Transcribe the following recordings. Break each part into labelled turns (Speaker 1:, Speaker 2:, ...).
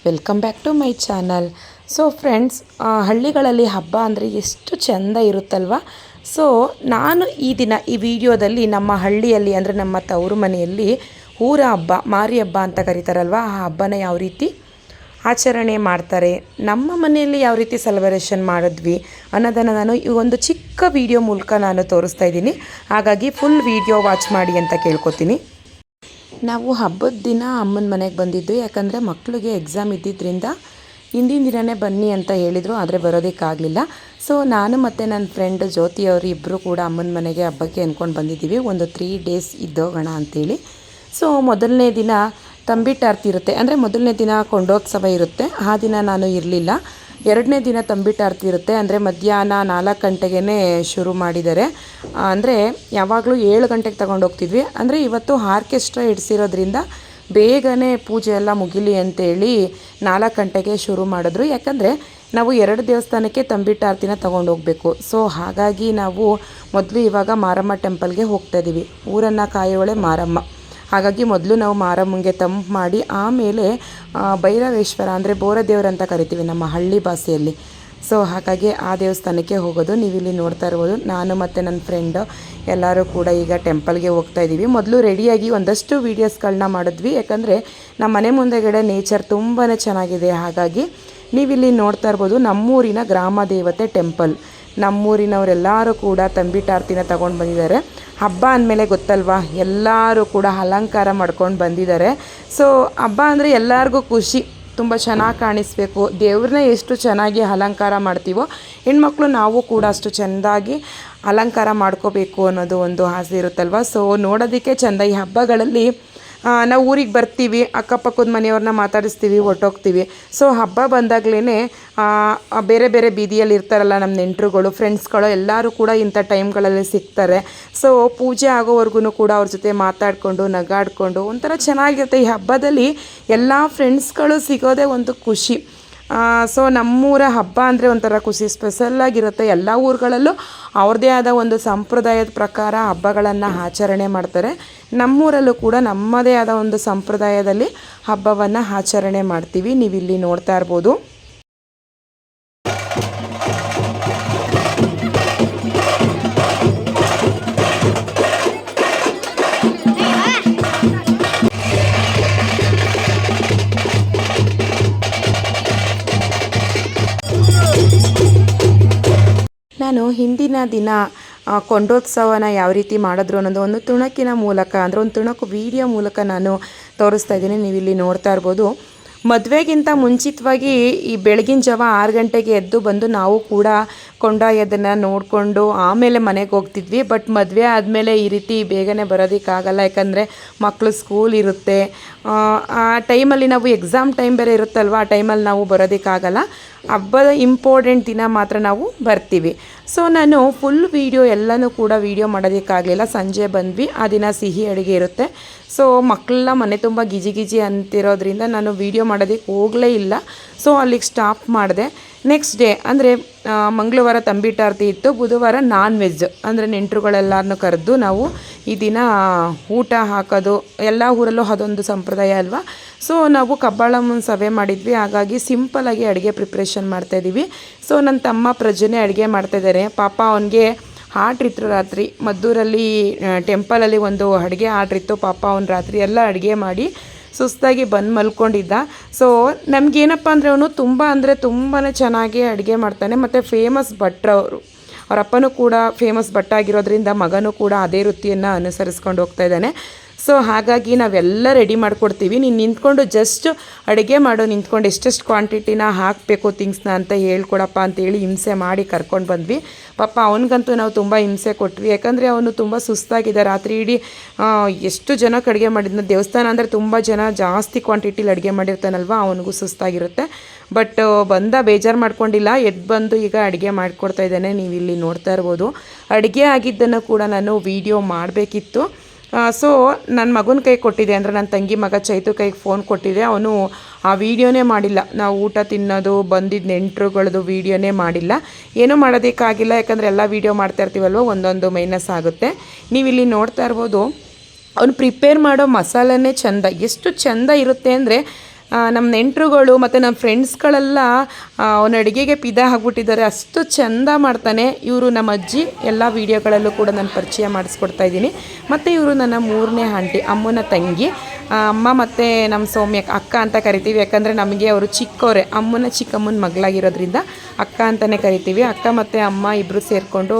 Speaker 1: Welcome back to my channel. So friends, ಹಳ್ಳಿಗಳಲ್ಲಿ ಹಬ್ಬ ಅಂದರೆ ಎಷ್ಟು ಚೆಂದ ಇರುತ್ತಲ್ವ. ಸೊ ನಾನು ಈ ವಿಡಿಯೋದಲ್ಲಿ ನಮ್ಮ ಹಳ್ಳಿಯಲ್ಲಿ ಅಂದರೆ ನಮ್ಮ ತವರು ಮನೆಯಲ್ಲಿ ಊರ ಹಬ್ಬ, ಮಾರಿ ಹಬ್ಬ ಅಂತ ಕರೀತಾರಲ್ವ, ಆ ಹಬ್ಬನ ಯಾವ ರೀತಿ ಆಚರಣೆ ಮಾಡ್ತಾರೆ, ನಮ್ಮ ಮನೆಯಲ್ಲಿ ಯಾವ ರೀತಿ ಸೆಲೆಬ್ರೇಷನ್ ಮಾಡಿದ್ವಿ ಅನ್ನೋದನ್ನು ನಾನು ಈ ಒಂದು ಚಿಕ್ಕ ವಿಡಿಯೋ ಮೂಲಕ ನಾನು ತೋರಿಸ್ತಾ ಇದ್ದೀನಿ. ಹಾಗಾಗಿ ಫುಲ್ ವಿಡಿಯೋ ವಾಚ್ ಮಾಡಿ ಅಂತ ಕೇಳ್ಕೊತೀನಿ. ನಾವು ಹಬ್ಬದ ದಿನ ಅಮ್ಮನ ಮನೆಗೆ ಬಂದಿದ್ದು, ಯಾಕಂದರೆ ಮಕ್ಕಳಿಗೆ ಎಕ್ಸಾಮ್ ಇದ್ದಿದ್ದರಿಂದ ಹಿಂದಿನ ದಿನವೇ ಬನ್ನಿ ಅಂತ ಹೇಳಿದರು, ಆದರೆ ಬರೋದಕ್ಕಾಗಲಿಲ್ಲ. ಸೊ ನಾನು ಮತ್ತು ನನ್ನ ಫ್ರೆಂಡ್ ಜ್ಯೋತಿಯವರು ಇಬ್ಬರು ಕೂಡ ಅಮ್ಮನ ಮನೆಗೆ ಹಬ್ಬಕ್ಕೆ ಅಂದ್ಕೊಂಡು ಬಂದಿದ್ದೀವಿ, ಒಂದು 3 days ಇದ್ದೋಗೋಣ ಅಂಥೇಳಿ. ಸೊ ಮೊದಲನೇ ದಿನ ತಂಬಿಟ್ಟಾರತಿ ಇರುತ್ತೆ, ಅಂದರೆ ಮೊದಲನೇ ದಿನ ಕೊಂಡೋತ್ಸವ ಇರುತ್ತೆ, ಆ ದಿನ ನಾನು ಇರಲಿಲ್ಲ. ಎರಡನೇ ದಿನ ತಂಬಿಟ್ಟಾರತಿ ಇರುತ್ತೆ, ಅಂದರೆ ಮಧ್ಯಾಹ್ನ 4 ಗಂಟೆಗೇ ಶುರು ಮಾಡಿದ್ದಾರೆ. ಅಂದರೆ ಯಾವಾಗಲೂ 7 ಗಂಟೆಗೆ ತಗೊಂಡೋಗ್ತಿದ್ವಿ, ಅಂದರೆ ಇವತ್ತು ಆರ್ಕೆಸ್ಟ್ರಾ ಇಡಿಸಿರೋದ್ರಿಂದ ಬೇಗನೆ ಪೂಜೆ ಎಲ್ಲ ಮುಗಿಲಿ ಅಂತೇಳಿ 4 ಗಂಟೆಗೆ ಶುರು ಮಾಡಿದ್ರು. ಯಾಕಂದರೆ ನಾವು 2 ದೇವಸ್ಥಾನಕ್ಕೆ ತಂಬಿಟ್ಟಾರತಿನ ತೊಗೊಂಡೋಗ್ಬೇಕು. ಸೊ ಹಾಗಾಗಿ ನಾವು ಮೊದಲು ಇವಾಗ ಮಾರಮ್ಮ ಟೆಂಪಲ್ಗೆ ಹೋಗ್ತಾಯಿದ್ದೀವಿ. ಊರನ್ನು ಕಾಯೋಳೆ ಮಾರಮ್ಮ. ಹಾಗಾಗಿ ಮೊದಲು ನಾವು ಮಾರಮ್ಮಂಗೆ ತಂಪು ಮಾಡಿ, ಆಮೇಲೆ ಭೈರವೇಶ್ವರ ಅಂದರೆ ಬೋರದೇವರು ಅಂತ ಕರಿತೀವಿ ನಮ್ಮ ಹಳ್ಳಿ ಭಾಷೆಯಲ್ಲಿ. ಸೊ ಹಾಗಾಗಿ ಆ ದೇವಸ್ಥಾನಕ್ಕೆ ಹೋಗೋದು. ನೀವಿಲ್ಲಿ ನೋಡ್ತಾ ಇರ್ಬೋದು, ನಾನು ಮತ್ತು ನನ್ನ ಫ್ರೆಂಡು ಎಲ್ಲರೂ ಕೂಡ ಈಗ ಟೆಂಪಲ್ಗೆ ಹೋಗ್ತಾಯಿದ್ದೀವಿ. ಮೊದಲು ರೆಡಿಯಾಗಿ ಒಂದಷ್ಟು ವೀಡಿಯೋಸ್ಗಳನ್ನ ಮಾಡಿದ್ವಿ, ಯಾಕಂದರೆ ನಮ್ಮ ಮನೆ ಮುಂದೆಗಡೆ ನೇಚರ್ ತುಂಬಾ ಚೆನ್ನಾಗಿದೆ. ಹಾಗಾಗಿ ನೀವಿಲ್ಲಿ ನೋಡ್ತಾ ಇರ್ಬೋದು, ನಮ್ಮೂರಿನ ಗ್ರಾಮ ದೇವತೆ ಟೆಂಪಲ್. ನಮ್ಮೂರಿನವರೆಲ್ಲರೂ ಕೂಡ ತಂಬಿಟ್ಟಾರತಿನ ತಗೊಂಡು ಬಂದಿದ್ದಾರೆ. ಹಬ್ಬ ಅಂದಮೇಲೆ ಗೊತ್ತಲ್ವಾ, ಎಲ್ಲರೂ ಕೂಡ ಅಲಂಕಾರ ಮಾಡ್ಕೊಂಡು ಬಂದಿದ್ದಾರೆ. ಸೊ ಹಬ್ಬ ಅಂದರೆ ಎಲ್ಲರಿಗೂ ಖುಷಿ, ತುಂಬ ಚೆನ್ನಾಗಿ ಕಾಣಿಸ್ಬೇಕು. ದೇವ್ರನ್ನ ಎಷ್ಟು ಚೆನ್ನಾಗಿ ಅಲಂಕಾರ ಮಾಡ್ತೀವೋ, ಹೆಣ್ಮಕ್ಳು ನಾವು ಕೂಡ ಅಷ್ಟು ಚೆಂದಾಗಿ ಅಲಂಕಾರ ಮಾಡ್ಕೋಬೇಕು ಅನ್ನೋದು ಒಂದು ಆಸೆ ಇರುತ್ತಲ್ವ. ಸೊ ನೋಡೋದಕ್ಕೆ ಚೆಂದ. ಈ ಹಬ್ಬಗಳಲ್ಲಿ ನಾವು ಊರಿಗೆ ಬರ್ತೀವಿ, ಅಕ್ಕಪಕ್ಕದ ಮನೆಯವ್ರನ್ನ ಮಾತಾಡಿಸ್ತೀವಿ, ಹೊರ್ಟೋಗ್ತೀವಿ. ಸೊ ಹಬ್ಬ ಬಂದಾಗಲೇ ಬೇರೆ ಬೇರೆ ಬೀದಿಯಲ್ಲಿ ಇರ್ತಾರಲ್ಲ ನಮ್ಮ ನೆಂಟರುಗಳು, ಫ್ರೆಂಡ್ಸ್ಗಳು ಎಲ್ಲರೂ ಕೂಡ ಇಂಥ ಟೈಮ್ಗಳಲ್ಲಿ ಸಿಗ್ತಾರೆ. ಸೊ ಪೂಜೆ ಆಗೋವರೆಗೂ ಕೂಡ ಅವ್ರ ಜೊತೆ ಮಾತಾಡಿಕೊಂಡು ನಗಾಡಿಕೊಂಡು ಒಂಥರ ಚೆನ್ನಾಗಿರುತ್ತೆ. ಈ ಹಬ್ಬದಲ್ಲಿ ಎಲ್ಲ ಫ್ರೆಂಡ್ಸ್ಗಳು ಸಿಗೋದೇ ಒಂದು ಖುಷಿ. ಸೊ ನಮ್ಮೂರ ಹಬ್ಬ ಅಂದರೆ ಒಂಥರ ಖುಷಿ, ಸ್ಪೆಷಲ್ಲಾಗಿರುತ್ತೆ. ಎಲ್ಲ ಊರುಗಳಲ್ಲೂ ಅವ್ರದ್ದೇ ಆದ ಒಂದು ಸಂಪ್ರದಾಯದ ಪ್ರಕಾರ ಹಬ್ಬಗಳನ್ನು ಆಚರಣೆ ಮಾಡ್ತಾರೆ. ನಮ್ಮೂರಲ್ಲೂ ಕೂಡ ನಮ್ಮದೇ ಆದ ಒಂದು ಸಂಪ್ರದಾಯದಲ್ಲಿ ಹಬ್ಬವನ್ನು ಆಚರಣೆ ಮಾಡ್ತೀವಿ. ನೀವಿಲ್ಲಿ ನೋಡ್ತಾ ಇರ್ಬೋದು. ನಾನು ಹಿಂದಿನ ದಿನ ಕೊಂಡೋತ್ಸವನ ಯಾವ ರೀತಿ ಮಾಡಿದ್ರು ಅನ್ನೋದು ಒಂದು ತುಣುಕಿನ ಮೂಲಕ, ಅಂದರೆ ಒಂದು ತುಣುಕು ವಿಡಿಯೋ ಮೂಲಕ ನಾನು ತೋರಿಸ್ತಾ ಇದ್ದೀನಿ. ನೀವಿಲ್ಲಿ ನೋಡ್ತಾ ಇರ್ಬೋದು. ಮದುವೆಗಿಂತ ಮುಂಚಿತವಾಗಿ ಈ ಬೆಳಗಿನ ಜಾವ 6 ಗಂಟೆಗೆ ಎದ್ದು ಬಂದು ನಾವು ಕೂಡ ಕೊಂಡೊಯ್ಯೋದನ್ನು ನೋಡಿಕೊಂಡು ಆಮೇಲೆ ಮನೆಗೆ ಹೋಗ್ತಿದ್ವಿ. ಬಟ್ ಮದುವೆ ಆದಮೇಲೆ ಈ ರೀತಿ ಬೇಗನೆ ಬರೋದಕ್ಕಾಗಲ್ಲ, ಯಾಕಂದರೆ ಮಕ್ಕಳು ಸ್ಕೂಲ್ ಇರುತ್ತೆ. ಆ ಟೈಮಲ್ಲಿ ನಾವು ಎಕ್ಸಾಮ್ ಟೈಮ್ ಬೇರೆ ಇರುತ್ತಲ್ವ, ಆ ಟೈಮಲ್ಲಿ ನಾವು ಬರೋದಕ್ಕಾಗಲ್ಲ. ಹಬ್ಬದ ಇಂಪಾರ್ಟೆಂಟ್ ದಿನ ಮಾತ್ರ ನಾವು ಬರ್ತೀವಿ. ಸೊ ನಾನು ಫುಲ್ ವೀಡಿಯೋ ಎಲ್ಲನೂ ಕೂಡ ವೀಡಿಯೋ ಮಾಡೋದಕ್ಕಾಗಲಿಲ್ಲ. ಸಂಜೆ ಬಂದ್ವಿ, ಆ ದಿನ ಸಿಹಿ ಅಡುಗೆ ಇರುತ್ತೆ. ಸೊ ಮಕ್ಕಳೆಲ್ಲ ಮನೆ ತುಂಬ ಗಿಜಿ ಅಂತಿರೋದ್ರಿಂದ ನಾನು ವೀಡಿಯೋ ಮಾಡೋದಕ್ಕೆ ಹೋಗಲೇ ಇಲ್ಲ. ಸೊ ಅಲ್ಲಿಗೆ ಸ್ಟಾಪ್ ಮಾಡಿದೆ. ನೆಕ್ಸ್ಟ್ ಡೇ ಅಂದರೆ ಮಂಗಳವಾರ ತಂಬಿಟ್ಟಾರತಿ ಇತ್ತು, ಬುಧವಾರ ನಾನ್ ವೆಜ್, ಅಂದರೆ ನೆಂಟರುಗಳೆಲ್ಲರನ್ನೂ ಕರೆದು ನಾವು ಈ ದಿನ ಊಟ ಹಾಕೋದು. ಎಲ್ಲ ಊರಲ್ಲೂ ಅದೊಂದು ಸಂಪ್ರದಾಯ ಅಲ್ವಾ. ಸೊ ನಾವು ಕಬ್ಬಾಳಮ್ಮನ ಸಭೆ ಮಾಡಿದ್ವಿ, ಹಾಗಾಗಿ ಸಿಂಪಲಾಗಿ ಅಡುಗೆ ಪ್ರಿಪ್ರೇಷನ್ ಮಾಡ್ತಾಯಿದ್ದೀವಿ. ಸೊ ನನ್ನ ತಮ್ಮ ಪ್ರಜ್ವನೇ ಅಡುಗೆ ಮಾಡ್ತಾಯಿದ್ದಾರೆ. ಪಾಪ ಅವನಿಗೆ ಆರ್ಡ್ರ್ ಇತ್ತು ರಾತ್ರಿ, ಮದ್ದೂರಲ್ಲಿ ಟೆಂಪಲಲ್ಲಿ ಒಂದು ಅಡುಗೆ ಆರ್ಡ್ರ್ ಇತ್ತು. ಪಾಪ ಅವನು ರಾತ್ರಿ ಎಲ್ಲ ಅಡುಗೆ ಮಾಡಿ ಸುಸ್ತಾಗಿ ಬಂದು ಮಲ್ಕೊಂಡಿದ್ದ. ಸೊ ನಮಗೇನಪ್ಪ ಅಂದರೆ ಅವನು ತುಂಬಾ ಚೆನ್ನಾಗಿ ಅಡುಗೆ ಮಾಡ್ತಾನೆ. ಮತ್ತು ಫೇಮಸ್ ಭಟ್ರು ಅವ್ರ ಅಪ್ಪನೂ ಕೂಡ ಫೇಮಸ್ ಭಟ್ಟಾಗಿರೋದ್ರಿಂದ ಮಗನೂ ಕೂಡ ಅದೇ ವೃತ್ತಿಯನ್ನು ಅನುಸರಿಸ್ಕೊಂಡು ಹೋಗ್ತಾ ಇದ್ದಾನೆ. ಸೊ ಹಾಗಾಗಿ ನಾವೆಲ್ಲ ರೆಡಿ ಮಾಡಿಕೊಡ್ತೀವಿ, ನೀನು ನಿಂತ್ಕೊಂಡು ಜಸ್ಟ್ ಅಡುಗೆ ಮಾಡೋ, ನಿಂತ್ಕೊಂಡು ಎಷ್ಟೆಷ್ಟು ಕ್ವಾಂಟಿಟಿನ ಹಾಕಬೇಕು ಥಿಂಗ್ಸ್ನ ಅಂತ ಹೇಳ್ಕೊಡಪ್ಪ ಅಂತೇಳಿ ಹಿಂಸೆ ಮಾಡಿ ಕರ್ಕೊಂಡು ಬಂದ್ವಿ. ಪಾಪ ಅವನಿಗಂತೂ ನಾವು ತುಂಬ ಹಿಂಸೆ ಕೊಟ್ವಿ, ಯಾಕಂದರೆ ಅವನು ತುಂಬ ಸುಸ್ತಾಗಿದೆ. ರಾತ್ರಿ ಇಡೀ ಎಷ್ಟು ಜನಕ್ಕೆ ಅಡುಗೆ ಮಾಡಿದ್ನ, ದೇವಸ್ಥಾನ ಅಂದರೆ ತುಂಬ ಜನ, ಜಾಸ್ತಿ ಕ್ವಾಂಟಿಟಿಲಿ ಅಡುಗೆ ಮಾಡಿರ್ತಾನಲ್ವ, ಅವನಿಗೂ ಸುಸ್ತಾಗಿರುತ್ತೆ. ಬಟ್ ಬೇಜಾರು ಮಾಡ್ಕೊಂಡಿಲ್ಲ, ಎದ್ದು ಬಂದು ಈಗ ಅಡುಗೆ ಮಾಡಿಕೊಡ್ತಾ ಇದ್ದಾನೆ. ನೀವು ಇಲ್ಲಿ ನೋಡ್ತಾ ಇರ್ಬೋದು. ಅಡುಗೆ ಆಗಿದ್ದನ್ನು ಕೂಡ ನಾನು ವೀಡಿಯೋ ಮಾಡಬೇಕಿತ್ತು. ಸೊ ನನ್ನ ಮಗನ ಕೈ ಕೊಟ್ಟಿದ್ದೆ, ಅಂದರೆ ನನ್ನ ತಂಗಿ ಮಗ ಚೈತು ಕೈಗೆ ಫೋನ್ ಕೊಟ್ಟಿದ್ದೆ. ಅವನು ಆ ವಿಡಿಯೋನೇ ಮಾಡಿಲ್ಲ. ನಾವು ಊಟ ತಿನ್ನೋದು, ಬಂದಿದ್ದ ನೆಂಟರುಗಳದ್ದು ವಿಡಿಯೋನೇ ಮಾಡಿಲ್ಲ. ಏನೂ ಮಾಡೋದಕ್ಕಾಗಿಲ್ಲ, ಯಾಕಂದರೆ ಎಲ್ಲ ವೀಡಿಯೋ ಮಾಡ್ತಾ ಇರ್ತೀವಲ್ವ, ಒಂದೊಂದು ಮೈನಸ್ ಆಗುತ್ತೆ. ನೀವಿಲ್ಲಿ ನೋಡ್ತಾ ಇರ್ಬೋದು. ಅವನು ಪ್ರಿಪೇರ್ ಮಾಡೋ ಮಸಾಲನೇ ಚೆಂದ, ಎಷ್ಟು ಚೆಂದ ಇರುತ್ತೆ ಅಂದರೆ ನಮ್ಮ ನೆಂಟರುಗಳು ಮತ್ತು ನಮ್ಮ ಫ್ರೆಂಡ್ಸ್ಗಳೆಲ್ಲ ಅವನ ಅಡುಗೆಗೆ ಪಿದಾ ಆಗ್ಬಿಟ್ಟಿದ್ದಾರೆ. ಅಷ್ಟು ಚೆಂದ ಮಾಡ್ತಾನೆ ಇವರು. ನಮ್ಮ ಅಜ್ಜಿ ಎಲ್ಲ ವೀಡಿಯೋಗಳಲ್ಲೂ ಕೂಡ ನಾನು ಪರಿಚಯ ಮಾಡಿಸ್ಕೊಡ್ತಾ ಇದ್ದೀನಿ. ಮತ್ತು ಇವರು ನನ್ನ 3ನೇ ಆಂಟಿ, ಅಮ್ಮನ ತಂಗಿ. ಅಮ್ಮ ಮತ್ತು ನಮ್ಮ ಸೌಮ್ಯ ಅಕ್ಕ ಅಂತ ಕರಿತೀವಿ, ಯಾಕಂದರೆ ನಮಗೆ ಅವರು ಚಿಕ್ಕವರೇ, ಅಮ್ಮನ ಚಿಕ್ಕಮ್ಮನ ಮಗಳಾಗಿರೋದ್ರಿಂದ ಅಕ್ಕ ಅಂತಲೇ ಕರಿತೀವಿ. ಅಕ್ಕ ಮತ್ತು ಅಮ್ಮ ಇಬ್ಬರು ಸೇರಿಕೊಂಡು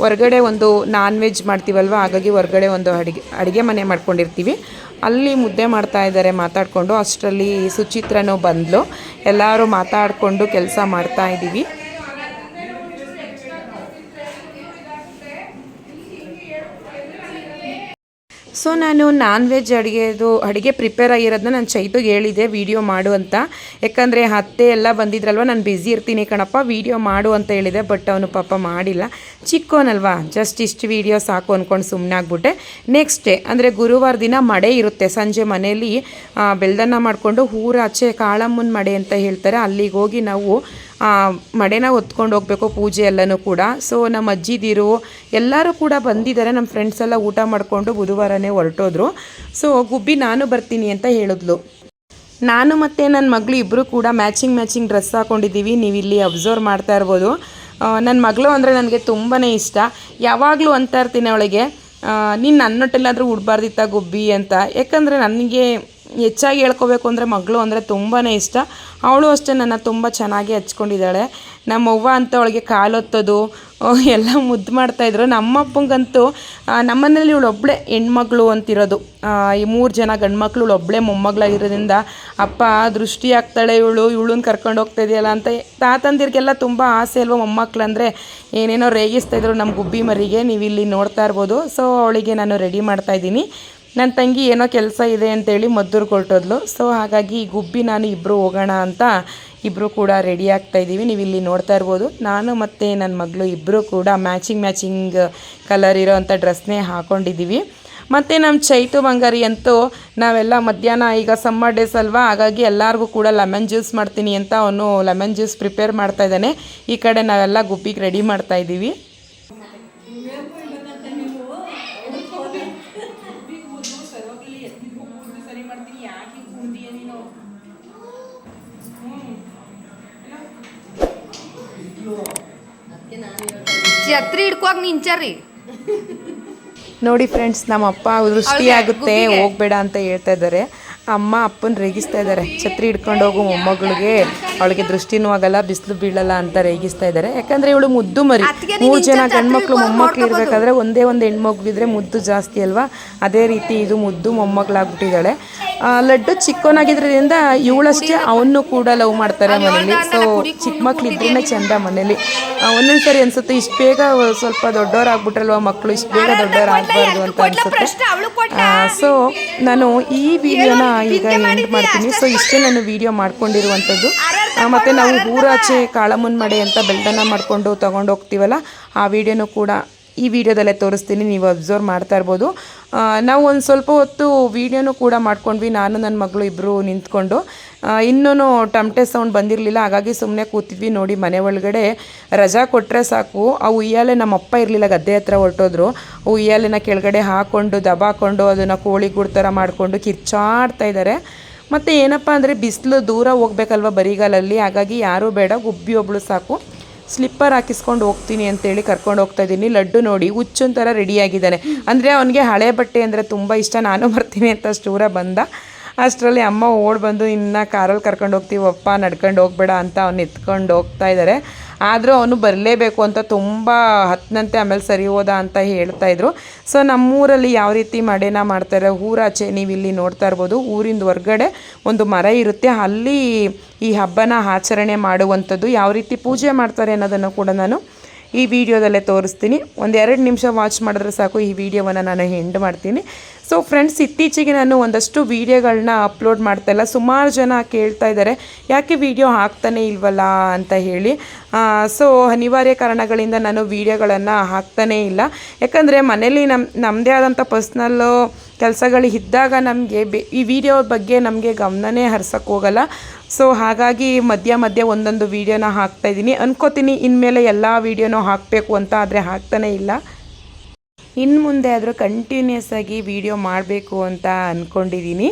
Speaker 1: ಹೊರಗಡೆ ಒಂದು ನಾನ್ ವೆಜ್ ಮಾಡ್ತೀವಲ್ವ, ಹಾಗಾಗಿ ಹೊರಗಡೆ ಒಂದು ಅಡುಗೆ ಮನೆ ಮಾಡ್ಕೊಂಡಿರ್ತೀವಿ. ಅಲ್ಲಿ ಮುದ್ದೆ ಮಾಡ್ತಾ ಇದ್ದಾರೆ ಮಾತಾಡಿಕೊಂಡು. ಅಷ್ಟರಲ್ಲಿ ಸುಚಿತ್ರನೂ ಬಂದಳು. ಎಲ್ಲರೂ ಮಾತಾಡಿಕೊಂಡು ಕೆಲಸ ಮಾಡ್ತಾ ಇದ್ದೀವಿ. ಸೊ ನಾನು ನಾನ್ ವೆಜ್ ಅಡುಗೆ ಪ್ರಿಪೇರ್ ಆಗಿರೋದನ್ನ ನಾನು ಚೈತುಗೆ ಹೇಳಿದೆ ವಿಡಿಯೋ ಮಾಡು ಅಂತ. ಯಾಕಂದರೆ ಅತ್ತೆ ಎಲ್ಲ ಬಂದಿದ್ರಲ್ವ, ನಾನು ಬ್ಯುಸಿ ಇರ್ತೀನಿ ಕಣಪ್ಪ, ವಿಡಿಯೋ ಮಾಡು ಅಂತ ಹೇಳಿದೆ. ಬಟ್ ಅವನು ಪಾಪ ಮಾಡಿಲ್ಲ, ಚಿಕ್ಕೋನಲ್ವಾ, ಜಸ್ಟ್ ಇಷ್ಟು ವಿಡಿಯೋ ಸಾಕು ಅಂದ್ಕೊಂಡು ಸುಮ್ಮನೆ ಆಗ್ಬಿಟ್ಟೆ. ನೆಕ್ಸ್ಟ್ ಡೇ ಅಂದರೆ ಗುರುವಾರ ದಿನ ಮಡೆ ಇರುತ್ತೆ. ಸಂಜೆ ಮನೆಯಲ್ಲಿ ಬೆಲ್ದನ್ನ ಮಾಡಿಕೊಂಡು ಊರಾಚೆ ಕಾಳಮ್ಮನ ಮಡೆ ಅಂತ ಹೇಳ್ತಾರೆ, ಅಲ್ಲಿಗೆ ಹೋಗಿ ನಾವು ಮಡೆನ ಹೊತ್ಕೊಂಡು ಹೋಗಬೇಕು, ಪೂಜೆ ಎಲ್ಲನೂ ಕೂಡ. ಸೊ ನಮ್ಮ ಅಜ್ಜಿದಿರು ಎಲ್ಲರೂ ಕೂಡ ಬಂದಿದ್ದಾರೆ. ನಮ್ಮ ಫ್ರೆಂಡ್ಸ್ ಎಲ್ಲ ಊಟ ಮಾಡಿಕೊಂಡು ಬುಧವಾರನೇ ಹೊರಟೋದ್ರು. ಸೊ ಗುಬ್ಬಿ ನಾನು ಬರ್ತೀನಿ ಅಂತ ಹೇಳಿದ್ಲು. ನಾನು ಮತ್ತು ನನ್ನ ಮಗಳು ಇಬ್ಬರು ಕೂಡ ಮ್ಯಾಚಿಂಗ್ ಡ್ರೆಸ್ ಹಾಕ್ಕೊಂಡಿದ್ದೀವಿ. ನೀವು ಇಲ್ಲಿ ಅಬ್ಸರ್ವ್ ಮಾಡ್ತಾ ಇರ್ಬೋದು. ನನ್ನ ಮಗಳು ಅಂದರೆ ನನಗೆ ತುಂಬಾ ಇಷ್ಟ. ಯಾವಾಗಲೂ ಅಂತ ಇರ್ತೀನಿ ಅವಳಿಗೆ, ನೀನು ನನ್ನೊಟ್ಟೆಲ್ಲಾದರೂ ಉಡಬಾರ್ದಿತ್ತ ಗುಬ್ಬಿ ಅಂತ. ಯಾಕಂದರೆ ನನಗೆ ಹೆಚ್ಚಾಗಿ ಹೇಳ್ಕೊಬೇಕು ಅಂದರೆ ಮಗಳು ಅಂದರೆ ತುಂಬಾ ಇಷ್ಟ. ಅವಳು ಅಷ್ಟೇ ನನ್ನ ತುಂಬ ಚೆನ್ನಾಗಿ ಹಚ್ಕೊಂಡಿದ್ದಾಳೆ. ನಮ್ಮವ್ವ ಅಂತ ಅವಳಿಗೆ ಕಾಲೊತ್ತೋದು ಎಲ್ಲ ಮುದ್ದು ಮಾಡ್ತಾಯಿದ್ರು. ನಮ್ಮಪ್ಪಂಗಂತೂ ನಮ್ಮನೇಲಿ ಇವಳು ಒಬ್ಬಳೇ ಹೆಣ್ಮಗಳು ಅಂತಿರೋದು. ಈ 3 ಜನ ಗಂಡು ಮಕ್ಕಳು, ಇವಳು ಒಬ್ಬಳೇ ಮೊಮ್ಮಗಳಾಗಿರೋದ್ರಿಂದ ಅಪ್ಪ ದೃಷ್ಟಿ ಆಗ್ತಾಳೆ ಇವಳನ್ನ ಕರ್ಕೊಂಡು ಹೋಗ್ತಾ ಇದೆಯಲ್ಲ ಅಂತ. ತಾತಂದಿರಿಗೆಲ್ಲ ತುಂಬ ಆಸೆ ಅಲ್ವ ಮೊಮ್ಮಕ್ಳು ಅಂದರೆ. ಏನೇನೋ ರೇಗಿಸ್ತಾಯಿದ್ರು ನಮ್ಮ ಗುಬ್ಬಿ ಮರಿಗೆ, ನೀವು ಇಲ್ಲಿ ನೋಡ್ತಾ ಇರ್ಬೋದು. ಸೊ ಅವಳಿಗೆ ನಾನು ರೆಡಿ ಮಾಡ್ತಾಯಿದ್ದೀನಿ. ನನ್ನ ತಂಗಿ ಏನೋ ಕೆಲಸ ಇದೆ ಅಂತೇಳಿ ಮದ್ದೂರು ಹೊರಟೋದ್ಲು. ಸೊ ಹಾಗಾಗಿ ಗುಬ್ಬಿ ನಾನು ಇಬ್ಬರು ಹೋಗೋಣ ಅಂತ ಇಬ್ಬರು ಕೂಡ ರೆಡಿ ಆಗ್ತಾಯಿದ್ದೀವಿ. ನೀವು ಇಲ್ಲಿ ನೋಡ್ತಾ ಇರ್ಬೋದು. ನಾನು ಮತ್ತು ನನ್ನ ಮಗಳು ಇಬ್ಬರು ಕೂಡ ಮ್ಯಾಚಿಂಗ್ ಕಲರ್ ಇರೋ ಅಂಥ ಡ್ರೆಸ್ನೇ ಹಾಕ್ಕೊಂಡಿದ್ದೀವಿ. ಮತ್ತು ನಮ್ಮ ಚೈತು ಬಂಗಾರಿ ಅಂತೂ ನಾವೆಲ್ಲ ಮಧ್ಯಾಹ್ನ, ಈಗ ಸಮ್ಮರ್ ಡೇಸ್ ಅಲ್ವಾ, ಹಾಗಾಗಿ ಎಲ್ಲರಿಗೂ ಕೂಡ ಲೆಮನ್ ಜ್ಯೂಸ್ ಮಾಡ್ತೀನಿ ಅಂತ ಅವನು ಲೆಮನ್ ಜ್ಯೂಸ್ ಪ್ರಿಪೇರ್ ಮಾಡ್ತಾ ಇದ್ದಾನೆ. ಈ ಕಡೆ ನಾವೆಲ್ಲ ಗುಬ್ಬಿಗೆ ರೆಡಿ ಮಾಡ್ತಾಯಿದ್ದೀವಿ.
Speaker 2: ಛತ್ರಿ ಹಿಡ್ಕೋಗಿ ನಿಂಚಾರಿ.
Speaker 1: ನೋಡಿ ಫ್ರೆಂಡ್ಸ್, ನಮ್ಮ ಅಪ್ಪ ದೃಷ್ಟಿ ಆಗುತ್ತೆ ಹೋಗಬೇಡ ಅಂತ ಹೇಳ್ತಾ ಇದ್ದಾರೆ. ಅಮ್ಮ ಅಪ್ಪನ ರೇಗಿಸ್ತಾ ಇದ್ದಾರೆ, ಛತ್ರಿ ಹಿಡ್ಕೊಂಡು ಹೋಗು ಮೊಮ್ಮಗಳಿಗೆ, ಅವಳಿಗೆ ದೃಷ್ಟಿನೂ ಆಗಲ್ಲ, ಬಿಸಿಲು ಬೀಳಲ್ಲ ಅಂತ ರೇಗಿಸ್ತಾ ಇದ್ದಾರೆ. ಯಾಕಂದರೆ ಇವಳು ಮುದ್ದು ಮರಿ. 3 ಜನ ಗಂಡ್ಮಕ್ಳು ಮೊಮ್ಮಕ್ಳು ಇರಬೇಕಾದ್ರೆ ಒಂದೇ ಒಂದು ಹೆಣ್ಮಕ್ಳು ಇದ್ದರೆ ಮುದ್ದು ಜಾಸ್ತಿ ಅಲ್ವಾ, ಅದೇ ರೀತಿ ಇದು ಮುದ್ದು ಮೊಮ್ಮಗಳಾಗ್ಬಿಟ್ಟಿದ್ದಾಳೆ. ಲಡ್ಡು ಚಿಕ್ಕವನಾಗಿದ್ದರಿಂದ ಇವಳಷ್ಟೇ ಅವನು ಕೂಡ ಲವ್ ಮಾಡ್ತಾರೆ ಮನೇಲಿ. ಸೊ ಚಿಕ್ಕ ಮಕ್ಳು ಇದ್ರೇ ಚೆಂದ ಮನೇಲಿ. ಒಂದೊಂದ್ಸರಿ ಅನ್ಸುತ್ತೆ ಇಷ್ಟು ಬೇಗ ಸ್ವಲ್ಪ ದೊಡ್ಡವರಾಗ್ಬಿಟ್ರಲ್ವ ಮಕ್ಕಳು, ಇಷ್ಟು ಬೇಗ ದೊಡ್ಡವರಾಗಬಾರ್ದು ಅಂತ ಅನ್ಸುತ್ತೆ. ಸೊ ನಾನು ಈ ವಿಡಿಯೋನ ಈಗ ಎಂಡ್ ಮಾಡ್ತೀನಿ. ಸೊ ಇಷ್ಟೇ ನಾನು ವಿಡಿಯೋ ಮಾಡ್ಕೊಂಡಿರುವಂಥದ್ದು. ಮತ್ತು ನಾವು ಊರಾಚೆ ಕಾಳಮ್ಮನ ಮಡೆ ಅಂತ ಬೆಲ್ದನ್ನ ಮಾಡಿಕೊಂಡು ತೊಗೊಂಡು ಹೋಗ್ತೀವಲ್ಲ, ಆ ವಿಡಿಯೋನೂ ಕೂಡ ಈ ವಿಡಿಯೋದಲ್ಲೇ ತೋರಿಸ್ತೀನಿ, ನೀವು ಅಬ್ಸರ್ವ್ ಮಾಡ್ತಾ ಇರ್ಬೋದು. ನಾವು ಒಂದು ಸ್ವಲ್ಪ ಹೊತ್ತು ವೀಡಿಯೋನೂ ಕೂಡ ಮಾಡ್ಕೊಂಡ್ವಿ, ನಾನು ನನ್ನ ಮಗಳು ಇಬ್ಬರು ನಿಂತ್ಕೊಂಡು. ಇನ್ನೂ ಟಮಟೆ ಸೌಂಡ್ ಬಂದಿರಲಿಲ್ಲ, ಹಾಗಾಗಿ ಸುಮ್ಮನೆ ಕೂತಿದ್ವಿ. ನೋಡಿ, ಮನೆ ಒಳಗಡೆ ರಜಾ ಕೊಟ್ಟರೆ ಸಾಕು, ಆ ಉಯ್ಯಾಲೆ ನಮ್ಮ ಅಪ್ಪ ಇರಲಿಲ್ಲ, ಗದ್ದೆ ಹತ್ರ ಹೊರಟೋದ್ರು. ಉಯ್ಯಾಲೆನ ಕೆಳಗಡೆ ಹಾಕ್ಕೊಂಡು ದಬಾಕೊಂಡು ಅದನ್ನು ಕೋಳಿ ಗೂಡು ಥರ ಮಾಡಿಕೊಂಡು ಕಿರ್ಚಾಡ್ತಾ ಇದ್ದಾರೆ. ಮತ್ತು ಏನಪ್ಪ ಅಂದರೆ ಬಿಸಿಲು, ದೂರ ಹೋಗ್ಬೇಕಲ್ವ ಬರಿಗಾಲಲ್ಲಿ, ಹಾಗಾಗಿ ಯಾರೂ ಬೇಡ, ಗುಬ್ಬಿ ಒಬ್ಬಳು ಸಾಕು. ಸ್ಲಿಪ್ಪರ್ ಹಾಕಿಸ್ಕೊಂಡು ಹೋಗ್ತೀನಿ ಅಂತೇಳಿ ಕರ್ಕೊಂಡು ಹೋಗ್ತಾ ಇದ್ದೀನಿ. ಲಡ್ಡು ನೋಡಿ ಹುಚ್ಚೊಂದು ಥರ ರೆಡಿಯಾಗಿದ್ದಾನೆ. ಅಂದರೆ ಅವನಿಗೆ ಹಳೆ ಬಟ್ಟೆ ಅಂದರೆ ತುಂಬ ಇಷ್ಟ. ನಾನು ಬರ್ತೀನಿ ಅಂತ ಅಷ್ಟು ದೂರ ಬಂದ. ಅಷ್ಟರಲ್ಲಿ ಅಮ್ಮ ಓಡಿ ಬಂದು, ಇನ್ನು ಕಾರಲ್ಲಿ ಕರ್ಕೊಂಡು ಹೋಗ್ತೀವಪ್ಪ, ನಡ್ಕೊಂಡು ಹೋಗ್ಬೇಡ ಅಂತ ಅವ್ನು ಎತ್ಕೊಂಡು ಹೋಗ್ತಾ ಇದ್ದಾರೆ. ಆದರೂ ಅವನು ಬರಲೇಬೇಕು ಅಂತ ತುಂಬ ಹತ್ತನಂತೆ, ಆಮೇಲೆ ಸರಿ ಹೋದ ಅಂತ ಹೇಳ್ತಾಯಿದ್ರು. ಸೊ ನಮ್ಮೂರಲ್ಲಿ ಯಾವ ರೀತಿ ಮಡೆನ ಮಾಡ್ತಾರೆ, ಊರಾಚೆ ನೀವು ಇಲ್ಲಿ ನೋಡ್ತಾ ಇರ್ಬೋದು, ಊರಿಂದ ಹೊರ್ಗಡೆ ಒಂದು ಮರ ಇರುತ್ತೆ, ಅಲ್ಲಿ ಈ ಹಬ್ಬನ ಆಚರಣೆ ಮಾಡುವಂಥದ್ದು. ಯಾವ ರೀತಿ ಪೂಜೆ ಮಾಡ್ತಾರೆ ಅನ್ನೋದನ್ನು ಕೂಡ ನಾನು ಈ ವಿಡಿಯೋದಲ್ಲೇ ತೋರಿಸ್ತೀನಿ. 1-2 ನಿಮಿಷ ವಾಚ್ ಮಾಡಿದ್ರೆ ಸಾಕು, ಈ ವಿಡಿಯೋವನ್ನು ನಾನು ಎಂಡ್ ಮಾಡ್ತೀನಿ. ಸೊ ಫ್ರೆಂಡ್ಸ್, ಇತ್ತೀಚೆಗೆ ನಾನು ಒಂದಷ್ಟು ವೀಡಿಯೋಗಳನ್ನ ಅಪ್ಲೋಡ್ ಮಾಡ್ತಾಯಿಲ್ಲ. ಸುಮಾರು ಜನ ಕೇಳ್ತಾ ಇದ್ದಾರೆ ಯಾಕೆ ವಿಡಿಯೋ ಹಾಕ್ತಾನೆ ಇಲ್ವಲ್ಲ ಅಂತ ಹೇಳಿ. ಸೊ ಅನಿವಾರ್ಯ ಕಾರಣಗಳಿಂದ ನಾನು ವೀಡಿಯೋಗಳನ್ನು ಹಾಕ್ತಾನೇ ಇಲ್ಲ. ಯಾಕಂದರೆ ಮನೇಲಿ ನಮ್ಮದೇ ಆದಂಥ ಪರ್ಸ್ನಲ್ಲು ಕೆಲಸಗಳು ಇದ್ದಾಗ ನಮಗೆ ಈ ವಿಡಿಯೋ ಬಗ್ಗೆ ನಮಗೆ ಗಮನನೇ ಹರ್ಸೋಕ್ಕೆ ಹೋಗಲ್ಲ. ಸೊ ಹಾಗಾಗಿ ಮಧ್ಯ ಒಂದೊಂದು ವೀಡಿಯೋನ ಹಾಕ್ತಾಯಿದ್ದೀನಿ. ಅನ್ಕೋತೀನಿ ಇನ್ಮೇಲೆ ಎಲ್ಲ ವೀಡಿಯೋನೂ ಹಾಕಬೇಕು ಅಂತ, ಆದರೆ ಹಾಕ್ತಾನೇ ಇಲ್ಲ. ಇನ್ನು ಮುಂದೆ ಆದರೂ ಕಂಟಿನ್ಯೂಸ್ ಆಗಿ ವಿಡಿಯೋ ಮಾಡಬೇಕು ಅಂತ ಅಂದ್ಕೊಂಡಿದ್ದೀನಿ.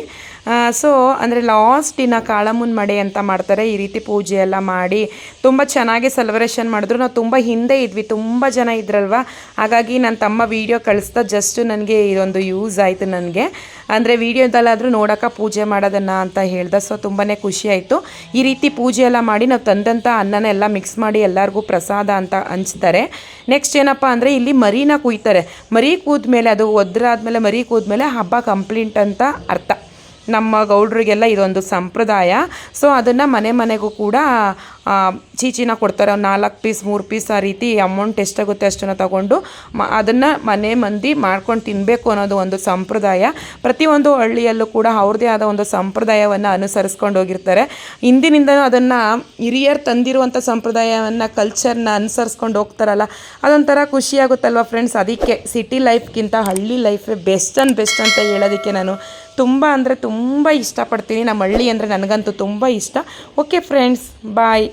Speaker 1: ಸೊ ಅಂದರೆ ಲಾಸ್ಟ್ ದಿನ ಕಾಳಮ್ಮನ ಮಡೆ ಅಂತ ಮಾಡ್ತಾರೆ. ಈ ರೀತಿ ಪೂಜೆ ಎಲ್ಲ ಮಾಡಿ ತುಂಬ ಚೆನ್ನಾಗಿ ಸೆಲೆಬ್ರೇಷನ್ ಮಾಡಿದ್ರು. ನಾವು ತುಂಬ ಹಿಂದೆ ಇದ್ವಿ, ತುಂಬ ಜನ ಇದ್ರಲ್ವ, ಹಾಗಾಗಿ ನನ್ನ ತಮ್ಮ ವೀಡಿಯೋ ಕಳಿಸ್ತಾ ಜಸ್ಟ್ ನನಗೆ ಇದೊಂದು ಯೂಸ್ ಆಯಿತು ನನಗೆ. ಅಂದರೆ ವೀಡಿಯೋದಲ್ಲಾದರೂ ನೋಡೋಕೆ ಪೂಜೆ ಮಾಡೋದನ್ನು ಅಂತ ಹೇಳ್ದೆ. ಸೊ ತುಂಬಾ ಖುಷಿ ಆಯಿತು. ಈ ರೀತಿ ಪೂಜೆ ಎಲ್ಲ ಮಾಡಿ ನಾವು ತಂದಂಥ ಅನ್ನನ ಎಲ್ಲ ಮಿಕ್ಸ್ ಮಾಡಿ ಎಲ್ಲರಿಗೂ ಪ್ರಸಾದ ಅಂತ ಹಂಚ್ತಾರೆ. ನೆಕ್ಸ್ಟ್ ಏನಪ್ಪ ಅಂದರೆ ಇಲ್ಲಿ ಮರಿನ ಕುಯ್ತಾರೆ. ಮರಿ ಕೂದ್ಮೇಲೆ ಅದು ಒದ್ರಾದ್ಮೇಲೆ ಮರಿ ಕೂದ್ಮೇಲೆ ಹಬ್ಬ ಕಂಪ್ಲೀಟ್ ಅಂತ ಅರ್ಥ. ನಮ್ಮ ಗೌಡ್ರಿಗೆಲ್ಲ ಇದೊಂದು ಸಂಪ್ರದಾಯ. ಸೊ ಅದನ್ನು ಮನೆಗೂ ಕೂಡ ಚೀಚಿನ ಕೊಡ್ತಾರೆ. ಒಂದು 4 ಪೀಸ್ 3 ಪೀಸ್ ಆ ರೀತಿ ಅಮೌಂಟ್ ಎಷ್ಟಾಗುತ್ತೆ ಅಷ್ಟನ್ನು ತಗೊಂಡು ಅದನ್ನು ಮನೆ ಮಂದಿ ಮಾಡ್ಕೊಂಡು ತಿನ್ನಬೇಕು ಅನ್ನೋದು ಒಂದು ಸಂಪ್ರದಾಯ. ಪ್ರತಿಯೊಂದು ಹಳ್ಳಿಯಲ್ಲೂ ಕೂಡ ಅವ್ರದ್ದೇ ಆದ ಒಂದು ಸಂಪ್ರದಾಯವನ್ನು ಅನುಸರಿಸ್ಕೊಂಡು ಹೋಗಿರ್ತಾರೆ. ಇಂದಿನಿಂದ ಅದನ್ನು ಹಿರಿಯರು ತಂದಿರುವಂಥ ಸಂಪ್ರದಾಯವನ್ನು ಕಲ್ಚರ್ನ ಅನುಸರಿಸ್ಕೊಂಡು ಹೋಗ್ತಾರಲ್ಲ, ಅದೊಂಥರ ಖುಷಿಯಾಗುತ್ತಲ್ವ ಫ್ರೆಂಡ್ಸ್. ಅದಕ್ಕೆ ಸಿಟಿ ಲೈಫ್ಗಿಂತ ಹಳ್ಳಿ ಲೈಫೇ ಬೆಸ್ಟ್ ಅಂತ ಹೇಳೋದಕ್ಕೆ ನಾನು ತುಂಬ ಅಂದರೆ ತುಂಬ ಇಷ್ಟಪಡ್ತೀನಿ. ನಮ್ಮ ಹಳ್ಳಿ ಅಂದರೆ ನನಗಂತೂ ತುಂಬ ಇಷ್ಟ. ಓಕೆ ಫ್ರೆಂಡ್ಸ್, ಬಾಯ್.